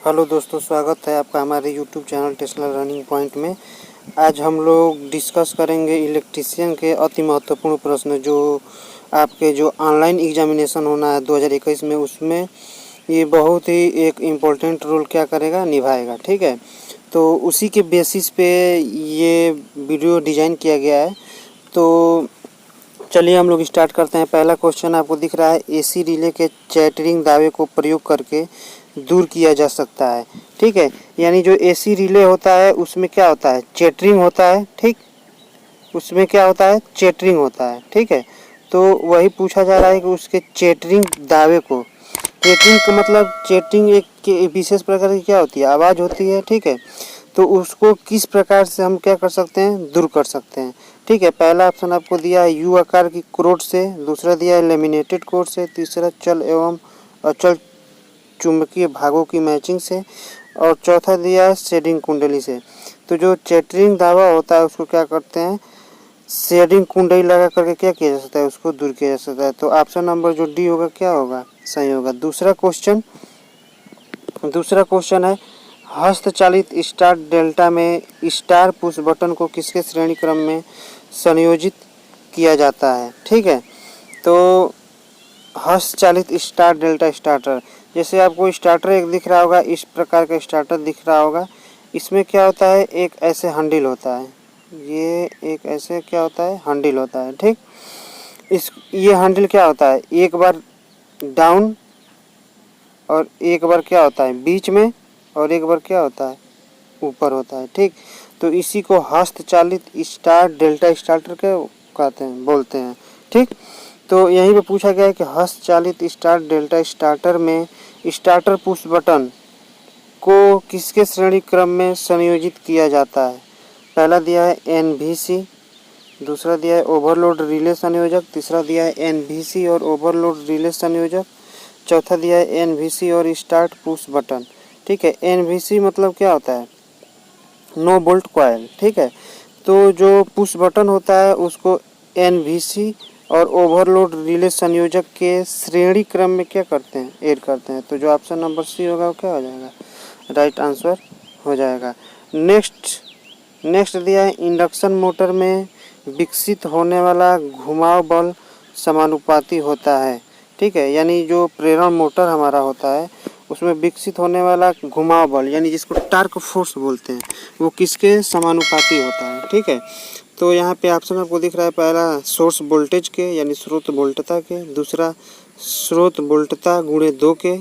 Hello दोस्तों, स्वागत है आपका हमारे YouTube channel Tesla running point में। आज हम लोग डिस्कस करेंगे इलेक्ट्रीशियन के अति महत्वपूर्ण प्रश्न जो आपके जो ऑनलाइन एग्जामिनेशन होना है 2021 में, उसमें ये बहुत ही एक इम्पोर्टेंट रोल क्या करेगा, निभाएगा। ठीक है, तो उसी के बेसिस पे ये वीडियो डिज़ाइन किया गया है। तो चलिए हम लोग स्टार्ट करते हैं। पहला क्वेश्चन आपको दिख रहा है, एसी रिले के चैटरिंग दावे को प्रयोग करके दूर किया जा सकता है। ठीक है, यानी जो एसी रिले होता है उसमें क्या होता है, चैटरिंग होता है। ठीक, उसमें क्या होता है, चैटरिंग होता है। ठीक है, तो वही पूछा जा रहा है कि उसके चैटरिंग दावे को, चैटरिंग का मतलब, चैटरिंग एक विशेष प्रकार की क्या होती है, आवाज़ होती है। ठीक है, तो उसको किस प्रकार से हम क्या कर सकते हैं, दूर कर सकते हैं। ठीक है, पहला ऑप्शन आपको दिया है यू आकार की क्रोड से, दूसरा दिया है लेमिनेटेड कोड से, तीसरा चल एवं अचल चुंबकीय भागों की मैचिंग से, और चौथा दिया है शेडिंग कुंडली से। तो जो चैटरिंग दावा होता है उसको क्या करते हैं, शेडिंग कुंडली लगा करके क्या किया जा सकता है, उसको दूर किया जा सकता है। तो ऑप्शन नंबर जो डी होगा क्या होगा, सही होगा। दूसरा क्वेश्चन है, हस्तचालित स्टार्ट डेल्टा में स्टार पुश बटन को किसके श्रेणी क्रम में संयोजित किया जाता है। ठीक है, तो हस्तचालित स्टार्ट डेल्टा स्टार्टर, जैसे आपको स्टार्टर एक दिख रहा होगा, इस प्रकार का स्टार्टर दिख रहा होगा। इसमें क्या होता है, एक ऐसे हैंडल होता है, ये एक ऐसे क्या होता है, हैंडल होता है। ठीक, ये हैंडल क्या होता है, एक बार डाउन और एक बार क्या होता है बीच में, और एक बार क्या होता है ऊपर होता है। ठीक, तो इसी को हस्तचालित स्टार्ट डेल्टा स्टार्टर के कहते हैं, बोलते हैं। ठीक, तो यहीं पे पूछा गया है कि हस्तचालित स्टार्ट डेल्टा स्टार्टर में स्टार्टर पुश बटन को किसके श्रेणी क्रम में संयोजित किया जाता है। पहला दिया है एनवीसी, दूसरा दिया है ओवरलोड रिले संयोजक, तीसरा दिया है एनवीसी और ओवरलोड रिले संयोजक, चौथा दिया है एनवीसी और स्टार्ट पुश बटन। ठीक है, एनवीसी मतलब क्या होता है, नो बोल्ट कॉइल। ठीक है, तो जो पुश बटन होता है उसको एनवीसी और ओवरलोड रिले संयोजक के श्रेणी क्रम में क्या करते हैं, ऐड करते हैं। तो जो ऑप्शन नंबर सी होगा वो क्या हो जाएगा, राइट आंसर हो जाएगा। नेक्स्ट दिया है, इंडक्शन मोटर में विकसित होने वाला घुमाव बल समानुपाती होता है। ठीक है, यानी जो प्रेरण मोटर हमारा होता है उसमें विकसित होने वाला घुमाव बल, यानी जिसको टार्क फोर्स बोलते हैं, वो किसके समानुपाती होता है। ठीक है, तो यहाँ पे ऑप्शन आपको दिख रहा है, पहला सोर्स वोल्टेज के यानी स्रोत वोल्टता के, दूसरा स्रोत वोल्टता गुणे 2 के,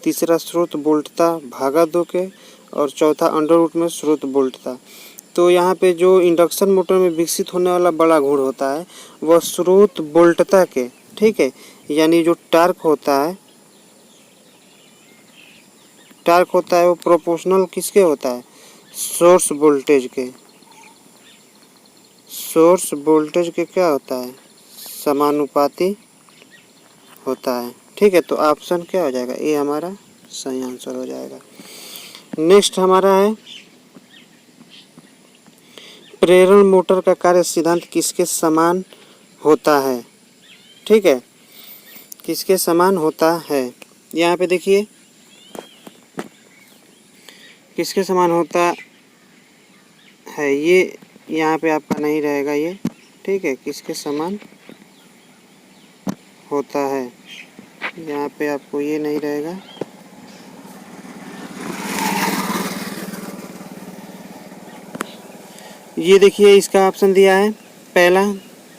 तीसरा स्रोत वोल्टता भागा 2 के, और चौथा अंडर रूट में स्रोत वोल्टता। तो यहाँ पे जो इंडक्शन मोटर में विकसित होने वाला बड़ा गुण होता है वह स्रोत वोल्टता के, ठीक है, यानी जो टार्क होता है वो प्रोपोर्शनल किसके होता है, सोर्स वोल्टेज के। सोर्स वोल्टेज के क्या होता है, समानुपाती होता है। ठीक है, तो ऑप्शन क्या हो जाएगा, ये हमारा सही आंसर हो जाएगा। नेक्स्ट हमारा है, प्रेरण मोटर का कार्य सिद्धांत किसके समान होता है। ठीक है, किसके समान होता है, यहाँ पे देखिए किसके समान होता है, ये यहाँ पे आपका नहीं रहेगा ये। ठीक है, किसके समान होता है, यहाँ पे आपको ये नहीं रहेगा। ये देखिए इसका ऑप्शन दिया है, पहला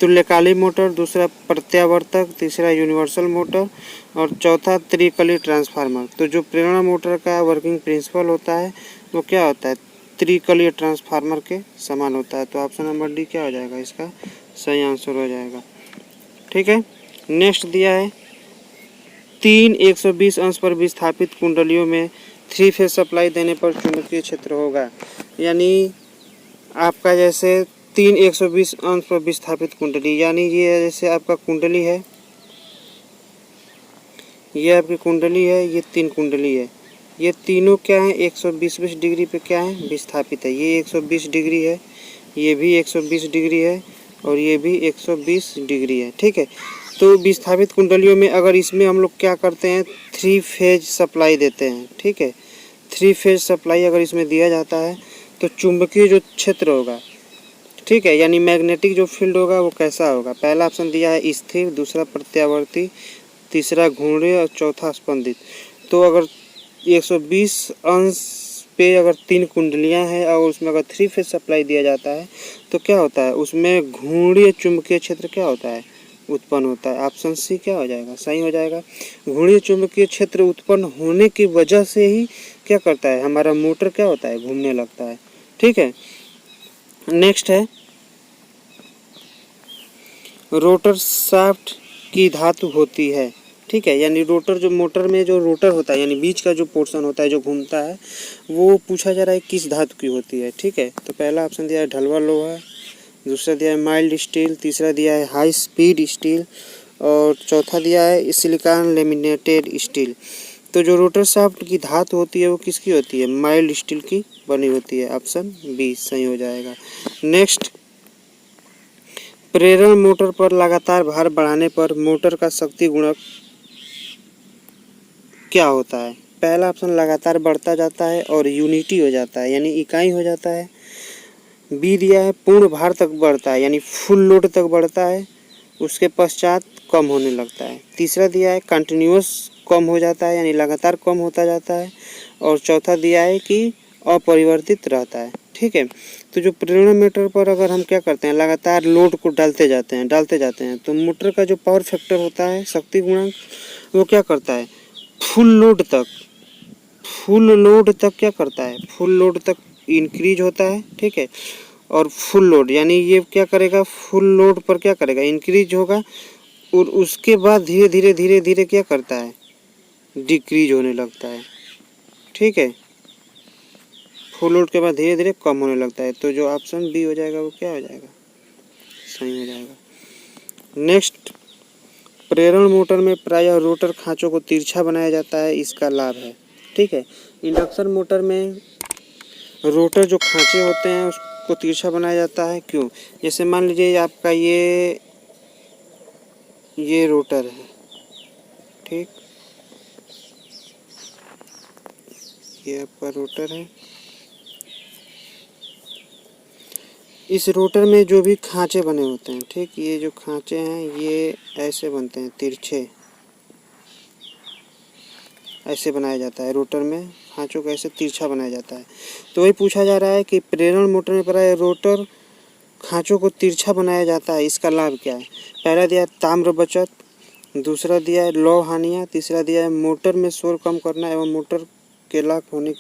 तुल्यकाली मोटर, दूसरा प्रत्यावर्तक, तीसरा यूनिवर्सल मोटर, और चौथा त्रिकली ट्रांसफार्मर। तो जो प्रेरणा मोटर का वर्किंग प्रिंसिपल होता है वो क्या होता है, त्रिकली ट्रांसफार्मर के समान होता है। तो ऑप्शन नंबर डी क्या हो जाएगा, इसका सही आंसर हो जाएगा। ठीक है, नेक्स्ट दिया है, 3 120 अंश पर विस्थापित कुंडलियों में 3 फेज सप्लाई देने पर चुंबकीय क्षेत्र होगा। यानी आपका जैसे 3 120 अंश पर विस्थापित कुंडली, यानी ये जैसे आपका कुंडली है, ये आपकी कुंडली है, ये 3 कुंडली है, ये तीनों क्या है 120 डिग्री पे क्या है, विस्थापित है। ये 120 डिग्री है, ये भी 120 डिग्री है, और ये भी 120 डिग्री है। ठीक है, तो विस्थापित कुंडलियों में अगर इसमें हम लोग क्या करते हैं, 3 फेज सप्लाई देते हैं। ठीक है, 3 फेज सप्लाई अगर इसमें दिया जाता है तो चुंबकीय जो क्षेत्र होगा, ठीक है, यानी मैग्नेटिक जो फील्ड होगा वो कैसा होगा। पहला ऑप्शन दिया है स्थिर, दूसरा प्रत्यावर्ती, तीसरा घूर्णीय और चौथा स्पंदित। तो अगर 120 अंश पे अगर 3 कुंडलियां हैं और उसमें अगर 3 फेज सप्लाई दिया जाता है तो क्या होता है, उसमें घूर्णीय चुंबकीय क्षेत्र क्या होता है, उत्पन्न होता है। ऑप्शन सी क्या हो जाएगा, सही हो जाएगा। घूर्णीय चुंबकीय क्षेत्र उत्पन्न होने की वजह से ही क्या करता है, हमारा मोटर क्या होता है, घूमने लगता है। ठीक है, नेक्स्ट है रोटर शाफ्ट की धातु होती है। ठीक है, यानी रोटर जो मोटर में जो रोटर होता है यानी बीच का जो पोर्शन होता है जो घूमता है वो पूछा जा रहा है किस धातु की होती है। ठीक है, तो पहला ऑप्शन दिया है ढलवा लोहा, दूसरा दिया है माइल्ड स्टील, तीसरा दिया है हाई स्पीड स्टील और चौथा दिया है सिलिकॉन लेमिनेटेड स्टील। तो जो रोटर शाफ्ट की धातु होती है वो किसकी होती है, माइल्ड स्टील की बनी होती है। ऑप्शन बी सही हो जाएगा। नेक्स्ट, प्रेरण मोटर पर लगातार भार बढ़ाने पर मोटर का शक्ति गुणक क्या होता है। पहला ऑप्शन लगातार बढ़ता जाता है और यूनिटी हो जाता है यानी इकाई हो जाता है। बी दिया है पूर्ण भार तक बढ़ता है यानी फुल लोड तक बढ़ता है, उसके पश्चात कम होने लगता है। तीसरा दिया है कंटिन्यूअस कम हो जाता है यानी लगातार कम होता जाता है और चौथा दिया है कि अपरिवर्तित रहता है। ठीक है, तो जो प्रेरण मीटर पर अगर हम क्या करते हैं लगातार लोड को डालते जाते हैं तो मोटर का जो पावर फैक्टर होता है शक्ति गुणांक वो क्या करता है, फुल लोड तक क्या करता है, फुल लोड तक इंक्रीज होता है। ठीक है, और फुल लोड यानी ये क्या करेगा, फुल लोड पर क्या करेगा, इंक्रीज होगा और उसके बाद धीरे धीरे क्या करता है, डिक्रीज होने लगता है। ठीक है, फुल लोड के बाद धीरे धीरे कम होने लगता है। तो जो ऑप्शन बी हो जाएगा वो क्या हो जाएगा, सही हो जाएगा। नेक्स्ट, प्रेरण मोटर में प्रायः रोटर खांचों को तिरछा बनाया जाता है, इसका लाभ है। ठीक है, इंडक्शन मोटर में रोटर जो खांचे होते हैं उसको तिरछा बनाया जाता है। क्यों, जैसे मान लीजिए आपका ये रोटर है, ठीक, ये आपका रोटर है। इस रोटर में जो भी खांचे बने होते हैं, ठीक, ये जो खांचे हैं ये ऐसे बनते हैं, तिरछे ऐसे बनाया जाता है। रोटर में खांचों को ऐसे तिरछा बनाया जाता है। तो वही पूछा जा रहा है कि प्रेरण मोटर में प्राय रोटर खांचों को तिरछा बनाया जाता है, इसका लाभ क्या है। पहला दिया है ताम्र बचत, दूसरा दिया है लौह हानियाँ, तीसरा दिया है मोटर में शोर कम करना एवं मोटर के लॉक होने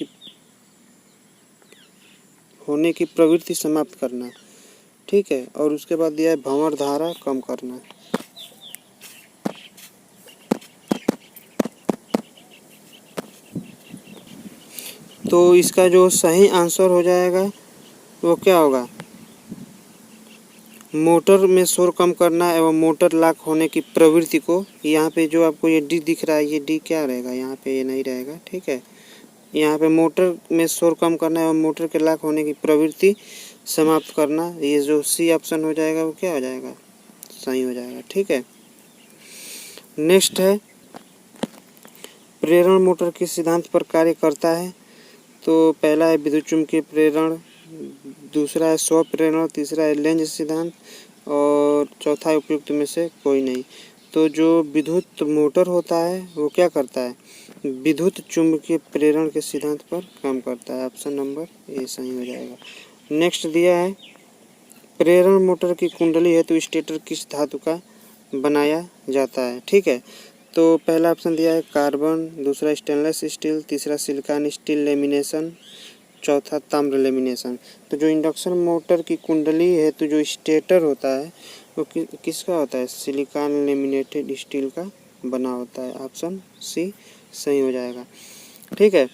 की प्रवृत्ति समाप्त करना। ठीक है, और उसके बाद दिया है भंवर धारा कम करना। तो इसका जो सही आंसर हो जाएगा वो क्या होगा, मोटर में शोर कम करना एवं मोटर लॉक होने की प्रवृत्ति को, यहाँ पे जो आपको ये डी दिख रहा है ये डी क्या रहेगा, यहाँ पे ये नहीं रहेगा। ठीक है, यहाँ पे मोटर में शोर कम करना एवं मोटर के लॉक होने की प्रवृत्ति समाप्त करना, ये जो सी ऑप्शन हो जाएगा वो क्या हो जाएगा, सही हो जाएगा। ठीक है, नेक्स्ट है प्रेरण मोटर किस सिद्धांत पर कार्य करता है। तो पहला है विद्युत चुम्बकीय प्रेरण, दूसरा है स्व प्रेरण, तीसरा है लेंज सिद्धांत और चौथा है उपयुक्त में से कोई नहीं। तो जो विद्युत मोटर होता है वो क्या करता है, विद्युत चुम्बकीय प्रेरण के सिद्धांत पर काम करता है। ऑप्शन नंबर ए सही हो जाएगा। नेक्स्ट दिया है प्रेरण मोटर की कुंडली हेतु स्टेटर किस धातु का बनाया जाता है। ठीक है, तो पहला ऑप्शन दिया है कार्बन, दूसरा स्टेनलेस स्टील, तीसरा सिलिकॉन स्टील लेमिनेशन, चौथा ताम्र लेमिनेशन। तो जो इंडक्शन मोटर की कुंडली हेतु जो स्टेटर होता है वो किसका होता है, सिलिकॉन लेमिनेटेड स्टील का बना होता है। ऑप्शन सी सही हो जाएगा। ठीक है,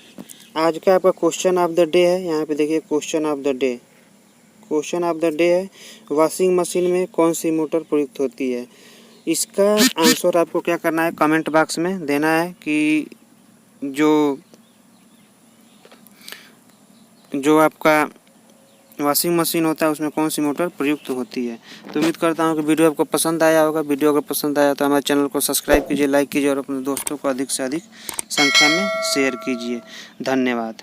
आज का आपका क्वेश्चन ऑफ द डे है, यहाँ पे देखिए question of the day. Question of the day है वॉशिंग मशीन में कौन सी मोटर प्रयुक्त होती है। इसका आंसर आपको क्या करना है, कमेंट बॉक्स में देना है कि जो आपका वॉशिंग मशीन होता है उसमें कौन सी मोटर प्रयुक्त होती है। तो उम्मीद करता हूँ कि वीडियो आपको पसंद आया होगा। वीडियो अगर पसंद आया तो हमारे चैनल को सब्सक्राइब कीजिए, लाइक कीजिए और अपने दोस्तों को अधिक से अधिक संख्या में शेयर कीजिए। धन्यवाद।